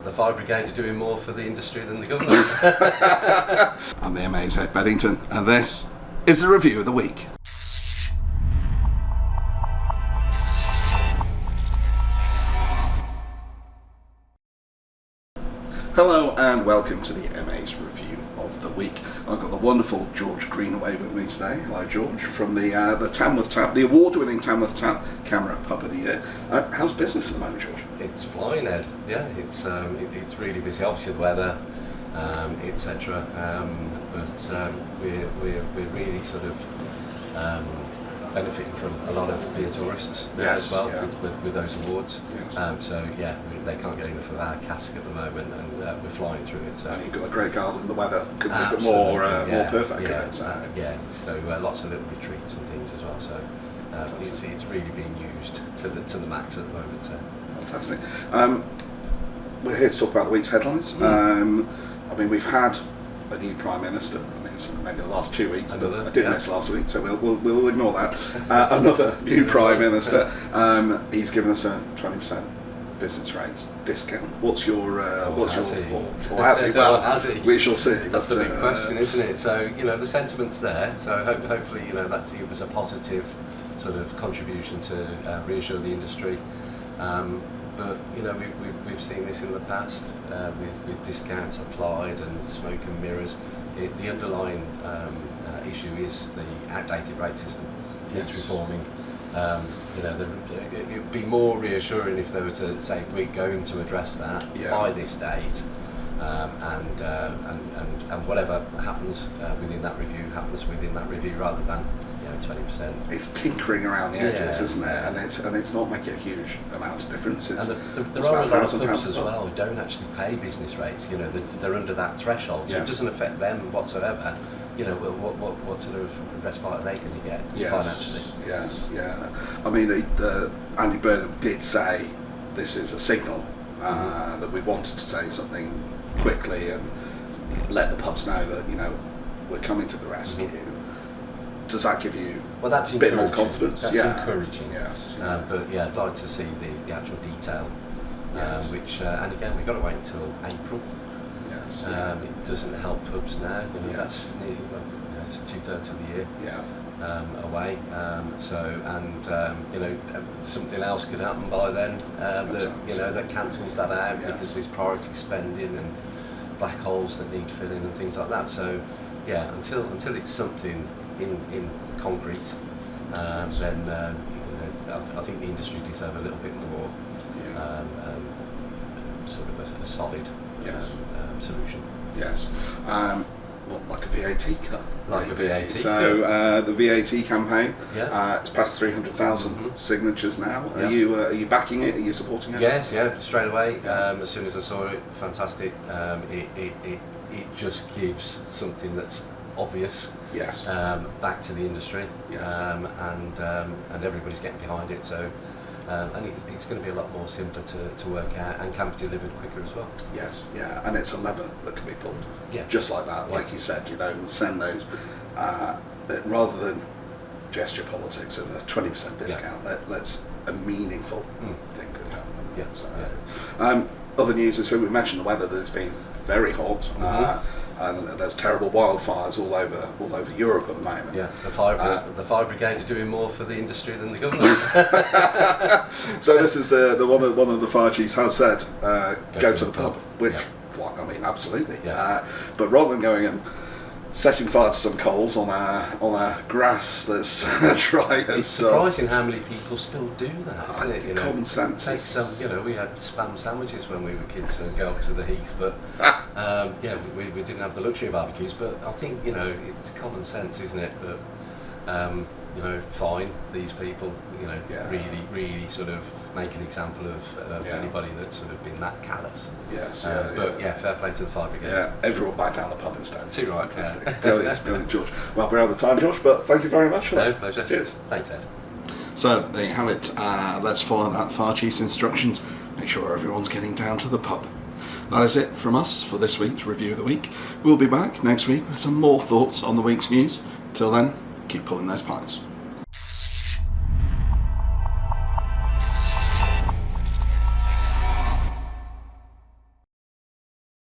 The Fire Brigade are doing more for the industry than the government. I'm the MA's Ed Beddington, and this is the review of the week. Hello and welcome to the MA's review of the week. I've got the wonderful George Greenaway with me today. Hello, George, from the Tamworth Tap, the award-winning Tamworth Tap Camera Pub of the Year. How's business at the moment, George? It's flying, Ed. Yeah, it's really busy. Obviously, the weather, etc. But we're really sort of benefiting from a lot of beer tourists as well, yeah, with those awards. Yes. So yeah, they can't get enough of our cask at the moment, and we're flying through it. So and you've got a great garden. The weather could make it more perfect. So lots of little retreats and things as well. So it's really being used to the max at the moment. So fantastic. We're here to talk about the week's headlines. I mean, we've had a new Prime Minister. Maybe the last 2 weeks. I did miss last week, so we'll ignore that. Another new Prime Minister. He's given us a 20% business rate discount. What's your thoughts? Or has he? Well, has he? We shall see. That's the big question, isn't it? So the sentiment's there. So hopefully that it was a positive sort of contribution to reassure the industry. But we've seen this in the past with discounts applied and smoke and mirrors. The underlying issue is the outdated rate system. Needs reforming. It would be more reassuring if they were to say we're going to address that by this date, and whatever happens within that review rather than 20%. It's tinkering around the edges, isn't it? And it's not making a huge amount of difference. It's, and there are a lot of pubs as well who don't actually pay business rates. They're under that threshold, so it doesn't affect them whatsoever. What sort of respite are they going to get financially? Yes, yeah. I mean, Andy Burnham did say this is a signal that we wanted to say something quickly and let the pubs know that we're coming to the rescue. Does that give you that's a bit more confidence? That's encouraging. Yes. But I'd like to see the actual detail, which and again we've got to wait until April. Yes. It doesn't help pubs now. That's nearly it's 2/3 of the year away. Something else could happen by then that cancels that out because there's priority spending and black holes that need filling and things like that. So until it's something in concrete, then I think the industry deserve a little bit more sort of a solid solution. Yes. Like a VAT cut. Like a VAT cut. So the VAT campaign, it's past 300,000 signatures now. Are you backing it? Are you supporting it? Yes, straight away. As soon as I saw it, fantastic. It just gives something that's obvious back to the industry, and everybody's getting behind it. So and it's going to be a lot more simpler to work out and can be delivered quicker as well. Yes, and it's a lever that can be pulled. Just like that, like you said, we'll send those rather than gesture politics of a 20% discount. Let's a meaningful thing could happen. Other news this week, we mentioned the weather that it's been very hot. And there's terrible wildfires all over Europe at the moment. The Fire Brigade are doing more for the industry than the government. So this is the one of the fire chiefs has said, go to the pub, which I mean absolutely. But rather than going and setting fire to some coals on a grass that's dry as it's surprising how many people still do that, isn't it? Common sense. Take some, we had spam sandwiches when we were kids and go up to the heat, but we didn't have the luxury of barbecues. But I think it's common sense, isn't it? That fine these people, really sort of make an example of anybody that's sort of been that callous. Fair play to the Fire Brigade. Everyone back down the pub instead. Too right. Fantastic. Brilliant, George. Well, we're out of time, George, but thank you very much for that. No, pleasure. Cheers. Thanks, Ed. So there you have it. Let's follow that fire chief's instructions. Make sure everyone's getting down to the pub. That is it from us for this week's review of the week. We'll be back next week with some more thoughts on the week's news. Till then, keep pulling those pints.